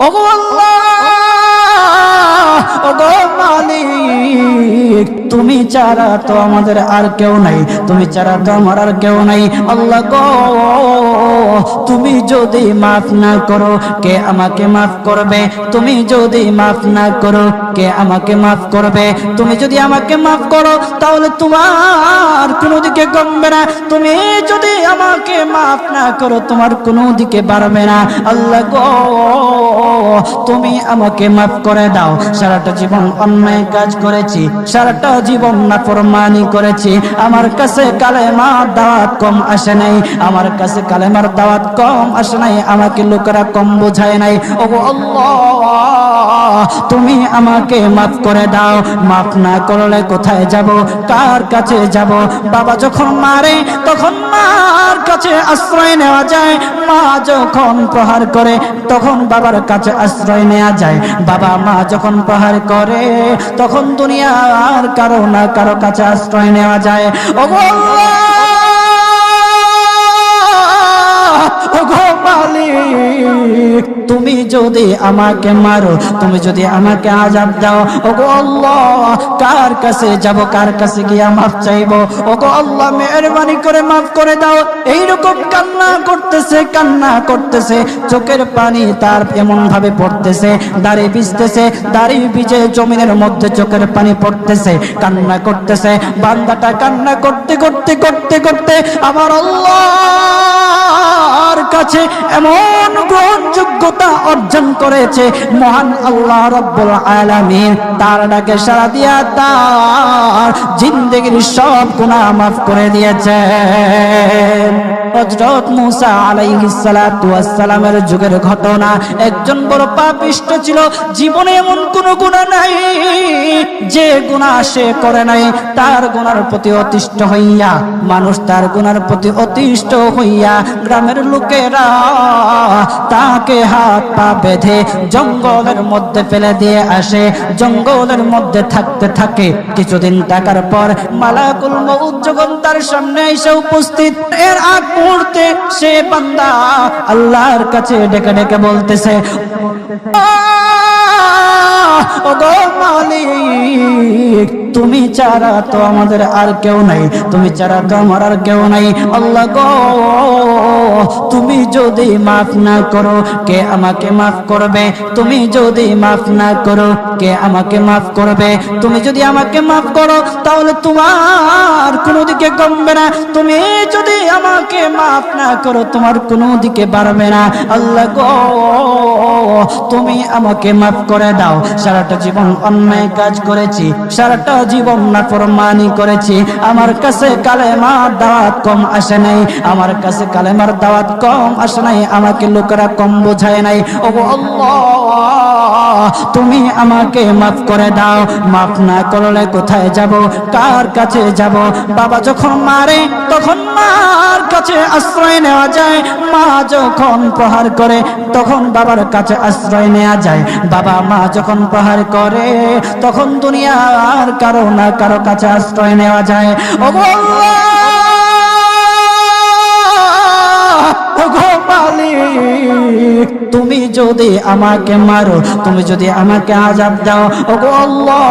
ওগো আল্লাহ, ওগো মালিক, তুমি ছাড়া তো আমাদের আর কেউ নাই, তুমি ছাড়া তো আমার আর কেউ নাই। আল্লাহ গো, তুমি যদি মাফ না করো কে আমাকে মাফ করবে? তুমি যদি মাফ না করো কে আমাকে মাফ করবে? তুমি যদি আমাকে মাফ করো তাহলে তোমার কোনো দিকে কমবে না, তুমি যদি আমাকে মাফ না করো তোমার কোনো দিকে বাড়বে না। আল্লাহ গো, তুমি আমাকে মাফ করে দাও। সারাটা জীবন অন্যায় কাজ করেছি, সারাটা জীবন নাফরমানি করেছি, আমার কাছে কালেমার দাওয়াত কম আসে নাই, আমার কাছে কালেমার দাওয়াত কম আসে নাই, আমাকে লোকেরা কম বোঝায় নাই। ওগো আল্লাহ, তুমি আমাকে মাফ করে দাও। মাফ না করলে কোথায় যাব, কার কাছে যাব? বাবা যখন মারে তখন মার কাছে আশ্রয় নেওয়া যায়, মা যখন প্রহার করে তখন বাবার কাছে আশ্রয় নেওয়া যায়, বাবা মা যখন প্রহার করে তখন দুনিয়ার কারো না কারো কাছে আশ্রয় নেওয়া যায়। ওগো আল্লাহ, ওগো মালিক, তুমি যদি আমাকে মারো, তুমি যদি আমাকে আযাব দাও, ওগো আল্লাহ, কার কাছে যাব, কার কাছে গিয়া মাফ চাইবো? ওগো আল্লাহ, মেহেরবানি করে মাফ করে দাও। এইরকম কান্না করতেছে, কান্না করতেছে, চোখের পানি তার এমন ভাবে পড়তেছে, দাড়ি ভিজতেছে, দাড়ি ভিজে জমিনের মধ্যে চোখের পানি পড়তেছে, কান্না করতেছে। বান্দাটা কান্না করতে করতে করতে করতে আমার আল্লাহর কাছে এমন গ্রহণযোগ্যতা অর্জন করেছে, মহান আল্লাহ রাব্বুল আলামিন তার ডাকে সাড়া দিয়া তার জিন্দেগির সব গুনাহ মাফ করে দিয়েছেন। হযরত মূসা আলাইহিস সালাতু ওয়াস সালামের যুগের ঘটনা। একজন বড় পাপিষ্ঠ ছিল, জীবনে এমন কোন গুনাহ নাই যে গুনাহ সে করে নাই। তার গুনার প্রতি অতিষ্ঠ হইয়া, মানুষ তার গুনার প্রতি অতিষ্ঠ হইয়া গ্রামের লোকেরা তাকে হাত পা বেঁধে জঙ্গলের মধ্যে ফেলে দিয়ে আসে। জঙ্গলের মধ্যে থাকতে থাকে, কিছুদিন থাকার পর মালাকুল মউত যখন তার সামনে এসে উপস্থিত, এর আগ মুহূর্তে সে বান্দা আল্লাহর কাছে ডেকে ডেকে বলতেছে, ওগো মালিক, তুমি ছাড়া তো আমাদের আর কেউ নাই, তুমি ছাড়া তো আমার আর কেউ নাই। আল্লাহ গো, তুমি যদি মাফ না করো কে আমাকে মাফ করবে? তুমি যদি মাফ না করো কে আমাকে মাফ করবে? তুমি যদি আমাকে মাফ করো তাহলে তোমার কোনো দিকে কমবে না, তুমি যদি আমাকে মাফ না করো তোমার কোনো দিকে বাড়বে না। আল্লাহ গো, তুমি আমাকে মাফ করে দাও। সারাটা জীবন অন্যায় কাজ করেছি, সারাটা জীবন নাফরমানি করেছি, আমার কাছে কালেমার দাওয়াত কম আসে নাই, আমার কাছে কালেমার দাওয়াত কম আসে নাই, আমাকে লোকেরা কম বোঝায় নাই। ওগো আল্লাহ, তুমি আমাকে মাফ করে দাও। মাফ না করলে কোথায় যাব, কার কাছে যাব? বাবা যখন মারে তখন মার কাছে আশ্রয় নেওয়া যায়, মা যখন প্রহার করে তখন বাবার কাছে আশ্রয় নেওয়া যায়, বাবা মা যখন প্রহার করে তখন দুনিয়ার কারো না কারো কাছে আশ্রয় নেওয়া যায়। ওগো আল্লাহ, ওগো মালিক, তুমি যদি আমাকে মারো, তুমি যদি আমাকে আযাব দাও, ওগো আল্লাহ,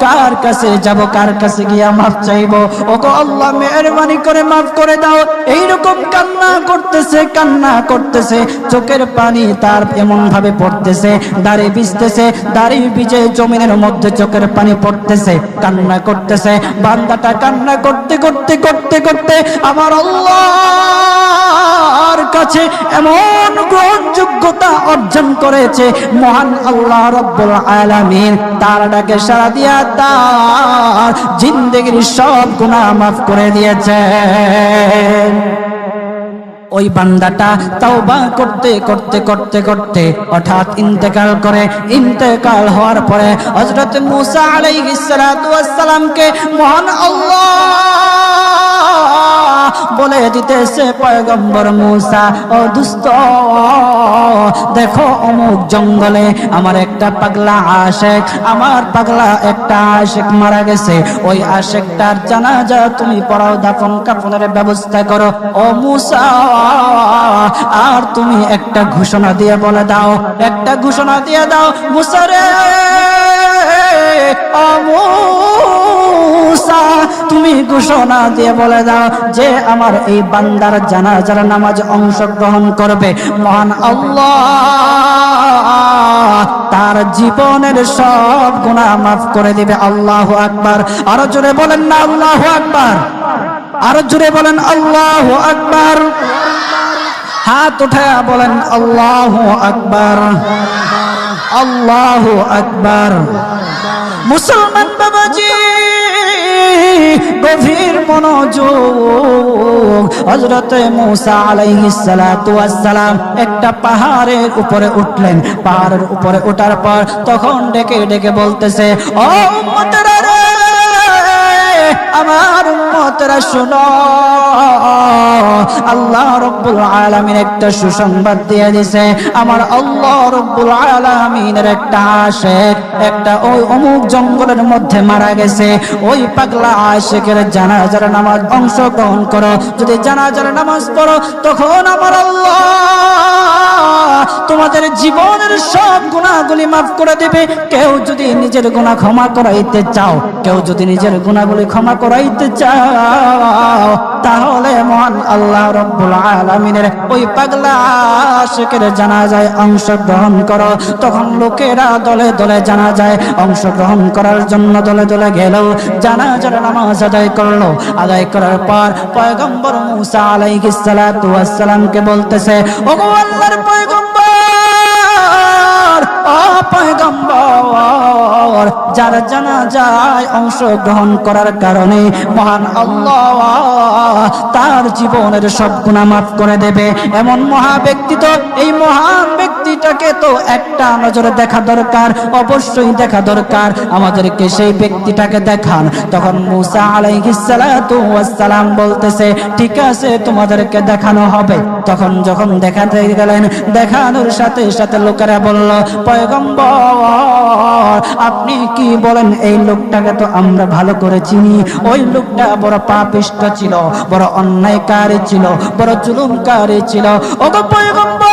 কার কাছে যাব, কার কাছে গিয়া মাফ চাইবো? ওগো আল্লাহ, মেহেরবানি করে মাফ করে দাও। এইরকম কান্না করতেছে, কান্না করতেছে, চোখের পানি তার এমন ভাবে পড়তেছে, দাড়ি ভিজতেছে, দাড়ি ভিজে জমিনের মধ্যে চোখের পানি পড়তেছে, কান্না করতেছে। বান্দাটা কান্না করতে করতে করতে করতে আমার আল্লাহর কাছে এমন গ্রহণযোগ্যতা অর্জন করেছে, মহান আল্লাহ রাব্বুল আলামিন তার ডাকে সাড়া দিয়া তার জিন্দেগির সব গুনাহ মাফ করে দিয়েছেন। ওই বান্দাটা তাওবা করতে করতে করতে করতে হঠাৎ ইন্তেকাল করে। ইন্তেকাল হওয়ার পরে হযরত মূসা আলাইহিস সালাতু ওয়াস সালামকে মহান আল্লাহ বলে দিতেছে পয়গম্বর মূসা, ও দুস্থ, দেখো অমুক জঙ্গলে আমার একটা পাগলা আশেক, আমার পাগলা একটা আশেক মারা গেছে, ওই আশেকটার জানাজা তুমি পড়াও, দাফন কাফনের ব্যবস্থা করো। ও মূসা, আর তুমি একটা ঘোষণা দিয়ে বলে দাও, একটা ঘোষণা দিয়ে দাও মূসা রে, ও মূসা, তুমি ঘোষণা দিয়ে বলে দাও যে আমার এই বান্দার জানাজার নামাজ অংশগ্রহণ করবে, মহান আল্লাহ তার জীবনের সব গুনাহ মাফ করে দিবে। আল্লাহু আকবার। আরো জোরে বলেন না আল্লাহু আকবার, আরো জোরে বলেন আল্লাহু আকবার। হাত উঠায়া বলেন আল্লাহু আকবার, আল্লাহু আকবার। মুসলমান বাবাজি, গভীর মনোযোগ। হযরত মূসা আলাইহিস সালাতু ওয়াস সালাম একটা পাহাড়ের উপরে উঠলেন। পাহাড়ের উপরে ওঠার পর তখন ডেকে ডেকে বলতেছে, ও উম্মতেরা রে, আমার উম্মতেরা শোনো, আল্লাহ রাব্বুল আলামিন একটা সুসংবাদ দিয়ে দিয়েছে। আমার আল্লাহ রাব্বুল আলামিনের একটা আশিক একটা ওই অমুক জঙ্গলের মধ্যে মারা গেছে, ওই পাগলা আশিকের জানাজার নামাজ অংশগ্রহণ করো। যদি জানাজার নামাজ পড়ো তখন আমার আল্লাহ তোমাদের জীবনের সব গুনাহগুলি মাফ করে দেবে। কেউ যদি নিজের গুনাহ ক্ষমা করাইতে চাও, কেউ যদি নিজের গুনাহগুলি ক্ষমা করাইতে চাও, তাহলে মহান আল্লাহ রাব্বুল আলামিনের ওই পাগলা আশিকের জানাজায় অংশগ্রহণ করো। তখন লোকেরা দলে দলে জানাজায় অংশগ্রহণ করার জন্য দলে দলে গেল, জানাজার নামাজ আদায় করলো। আদায় করার পর পয়গম্বর মূসা আলাইহিস সালাতু ওয়াস সালামকে বলতেছে, ওগো আল্লাহর পয়গম্বর, ও পয়গম্বর, যার জানাজায় অংশগ্রহণ করার কারণে মহান আল্লাহ তার জীবনের সব গুনাহ মাফ করে দেবে, এমন মহা ব্যক্তি তো, এই মহান ব্যক্তিটাকে তো একটা নজরে দেখা দরকার, অবশ্যই দেখা দরকার, আমাদেরকে সেই ব্যক্তিটাকে দেখান। তখন মূসা আলাইহিস সালাতু ওয়াস সালাম বলতেছে, ঠিক আছে, তোমাদেরকে দেখানো হবে। তখন যখন দেখাতে গেলেন, দেখানোর সাথে সাথে লোকেরা বলল, পয়গম্বর আপনি কি বলেন, এই লোকটাকে তো আমরা ভালো করে চিনি, ওই লোকটা বড় পাপিষ্ঠ ছিল, বড় অন্যায়কারী ছিল, বড় জুলুমকারী ছিল। ওগো পয়গম্বর,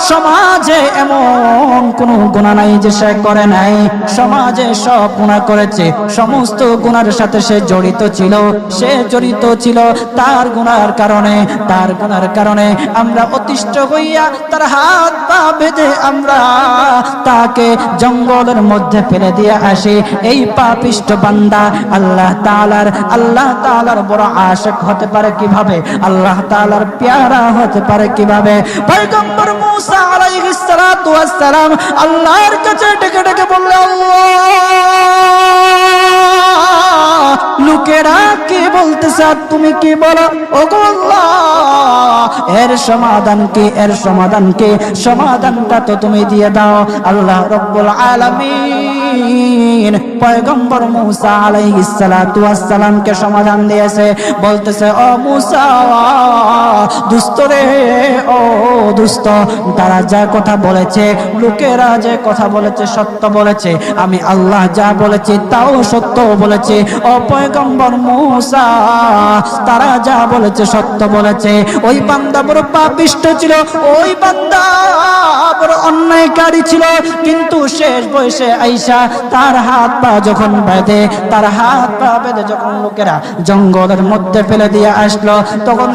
সমাজে এমন কোন গুনাহ নাই যে সে করে নাই, সমাজে সব গুনাহ করেছে, সমস্ত গুনাহের সাথে সে জড়িত ছিল, সে জড়িত ছিল। তার গুনাহের কারণে, তার গুনাহের কারণে আমরা অতিষ্ঠ হইয়া তার হাত পা বেঁধে আমরা তাকে জঙ্গলের মধ্যে ফেলে দিয়ে আসি। এই পাপিষ্ঠ বান্দা আল্লাহ তাআলার বড় আশিক হতে পারে কিভাবে, আল্লাহ তাআলার পেয়ারা হতে পারে কিভাবে? পয়গম্বর মূসা আলাইহিস সালাতু ওয়াস সালাম আল্লাহর কাছে ডেকে ডেকে বললে, আল্লাহ, লোকেরা কি বলতেছে আর তুমি কি বলো? ওগো আল্লাহ, এর সমাধান কি, এর সমাধান কি? সমাধানটা তো তুমি দিয়ে দাও। আল্লাহ রাব্বুল আলামিন পয়গম্বর মূসা আলাইহিস সালাতু ওয়াস সালামকে সমাধান দিয়েছে। বলতেছে, ও মূসা, দুষ্ট রে, ও দুষ্ট, তারা যা কথা বলেছে, লোকেরা যে কথা বলেছে সত্য বলেছে, আমি আল্লাহ যা বলেছি তাও সত্য বলেছে। ও পয়গম্বর মূসা, তারা যা বলেছে সত্য বলেছে। ওই বান্দা বড় পাপিষ্ঠ ছিল, ওই বান্দা বড় অন্যায়কারী ছিল, কিন্তু শেষ বয়সে আইসা তার হাত পা যখন বেঁধে, তার হাত পা বেঁধে যখন লোকেরা জঙ্গলের মধ্যে ফেলে দিয়ে আসলো, তখন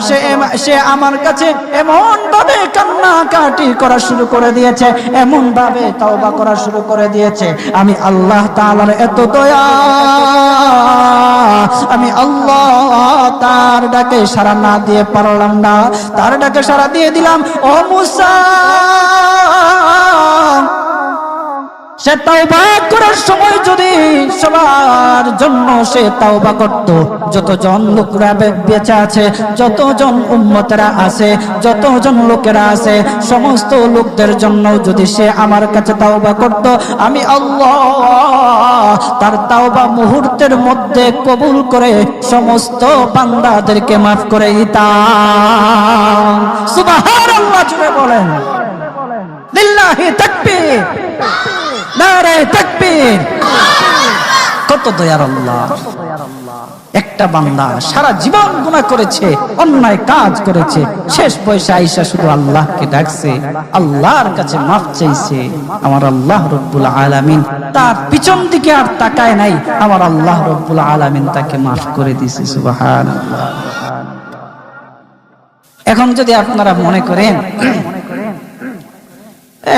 সে আমার কাছে এমন ভাবে কান্নাকাটি করা শুরু করে দিয়েছে, এমন ভাবে তওবা করা শুরু করে দিয়েছে। আমি আল্লাহ তাআলার এত দয়া, আমি আল্লাহ তার ডাকে সাড়া না দিয়ে পারলাম না, তার ডাকে সাড়া দিয়ে দিলাম। ও মূসা, সে তাওবা করার সময় যদি সবার জন্য সে তাওবা করত, যতজন লোকরা বেঁচে আছে, যতজন উম্মতেরা আছে, যতজন লোকেরা আছে, সমস্ত লোকদের জন্য যদি সে আমার কাছে তাওবা করত, আমি আল্লাহ তার তাওবা মুহূর্তের মধ্যে কবুল করে সমস্ত বান্দাদেরকে মাফ করে দিতাম। সুবহানাল্লাহ জুড়ে বলেন, লিল্লাহি তাকবীর, নারে তাকবীর। কত দয়ার আল্লাহ! একটা বান্দা সারা জীবন গুনাহ করেছে, অন্যায় কাজ করেছে, শেষ বয়সে আইসা শুধু আল্লাহকে ডাকছে, আল্লাহর কাছে মাফ চাইছে। আমার আল্লাহ রব্বুল আলামিন তার পিছন দিকে আর তাকায় নাই, আমার আল্লাহ রব্বুল আলামিন তাকে মাফ করে দিয়েছে। সুবহানাল্লাহ। এখন যদি আপনারা মনে করেন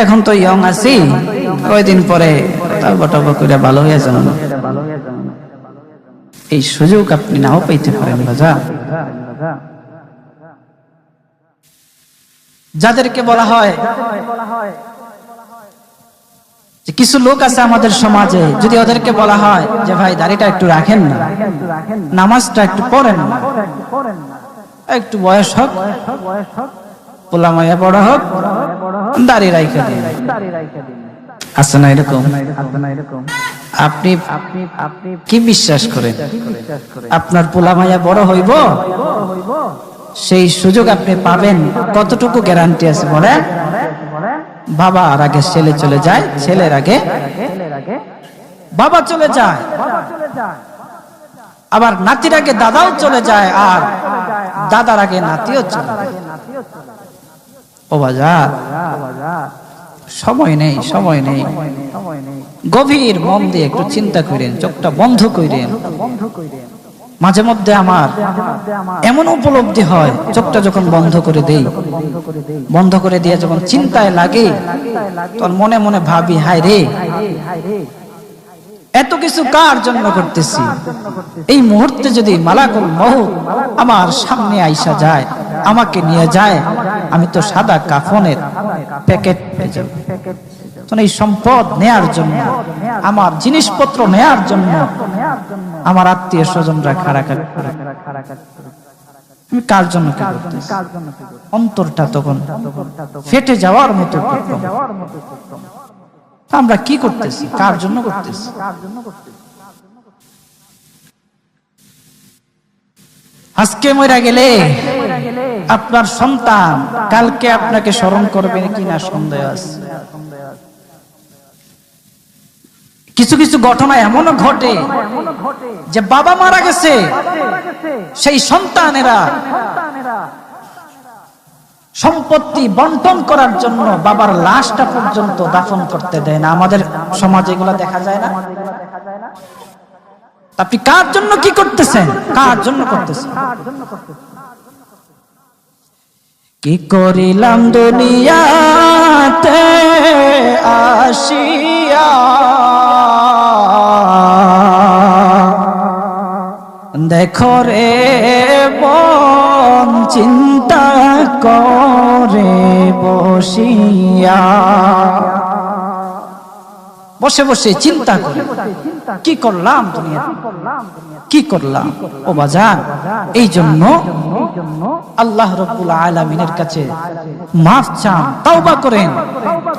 এখন তো ইয়ং আছি, কয়দিন পরে তাওবা করে ভালো হয়ে যাবে না, এই সুযোগ আপনি নাও পাইতে পারেন বাজার। যাদেরকে বলা হয় যে কিছু লোক আছে আমাদের সমাজে, যদি ওদেরকে বলা হয় যে ভাই দাড়িটা একটু রাখেন না, নামাজটা একটু পড়েন না, একটু বয়স হোক, পোলা মায়া বড় হোক, দাড়ি রাইখা দিন, আছে না এরকম? আপনি কি বিশ্বাস করেন আপনার পোলা মায়া বড় হইব? সেই সুযোগ আপনি পাবেন? কতটুকু গ্যারান্টি আছে বলেন? বাবার আগে ছেলে চলে যায়, ছেলের আগে বাবা চলে যায়, আবার নাতির আগে দাদাও চলে যায়, আর দাদার আগে নাতিও চলে যায়। ও বাজার, সময় নেই, সময় নেই। গভীর মন দিয়ে একটু চিন্তা করেন, চোখটা বন্ধ করেন। মাঝে মধ্যে আমার এমন উপলব্ধি হয়, চোখটা যখন বন্ধ করে দেই, বন্ধ করে দিয়ে যখন চিন্তায় লাগে, তখন মনে মনে ভাবি, হায় রে, এত কিছু কার জন্য করতেছি? এই মুহূর্তে যদি মালাকুল মউত আমার সামনে আইসা যায়, আমাকে নিয়ে যায়, আমি তো সাদা কাফনের প্যাকেট পেয়ে যাব। এই সম্পদ নেয়ার জন্য, আমার জিনিসপত্র নেয়ার জন্য আমার আত্মীয় স্বজনরা খাড়াখাড়ি করে, আমি কার জন্য কি করতেছি? অন্তরটা তখন ফেটে যাওয়ার মতো। আমরা কি করতেছি? কার জন্য করতেছি? আজকে মরে গেলে আপনার সন্তান কালকে আপনাকে স্মরণ করবে কিনা সন্দেহ আছে। কিছু কিছু ঘটনা এমনও ঘটে যে বাবা মারা গেছে, সেই সন্তানেরা সম্পত্তি বন্টন করার জন্য বাবার লাশটা পর্যন্ত দাফন করতে দেয় না। আমাদের সমাজে এগুলো দেখা যায় না? আপনি কার জন্য কি করতেছেন? কার জন্য করতেছেন? কি করিলাম দুনিয়াতে আসিয়া, দেখো রে মন চিন্তা করে বসিয়া, বসে বসে চিন্তা করে কি করলাম দুনিয়া, কি করলাম। ও বাজান, এই জন্য আল্লাহ রাব্বুল আলামিনের কাছে মাফ চান, তাওবা করেন।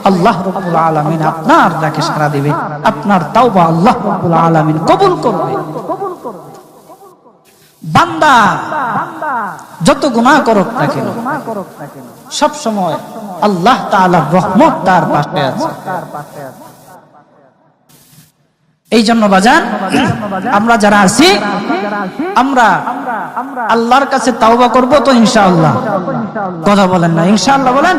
আল্লাহ রাব্বুল আলামিন আপনার ডাকে সাড়া দিবে, আপনার তাওবা আল্লাহ রাব্বুল আলামিন কবুল করবে। বান্দা যত গুনাহ করুক না কেন, সব সময় আল্লাহ তাআলার রহমত তার পাশে আছে। এই জন্য বাজান, আমরা যারা আছি, আমরা আল্লাহর কাছে তাওবা করব তো ইনশাআল্লাহ। কথা বলেন না ইনশাআল্লাহ? বলেন।